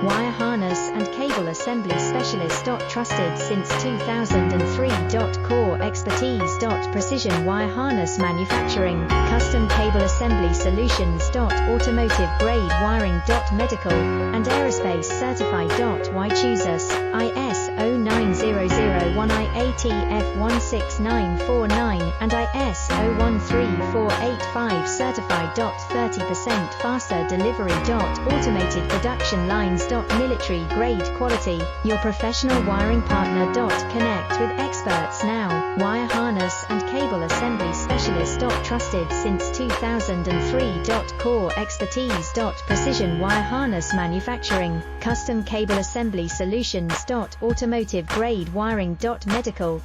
wire harness and cable assembly specialist. Trusted since 2003. Core expertise. Precision wire harness manufacturing, custom cable assembly solutions. Automotive grade wiring. Medical and aerospace certified. Why choose us? IS 09001 IATF 16949 and IS 013485 certified. 30% faster delivery. Automated production lines. Military grade quality, your professional wiring partner. Connect with experts now. Wire harness and cable assembly specialist. Trusted since 2003. Core expertise. Precision wire harness manufacturing, custom cable assembly solutions. Automotive grade wiring. Medical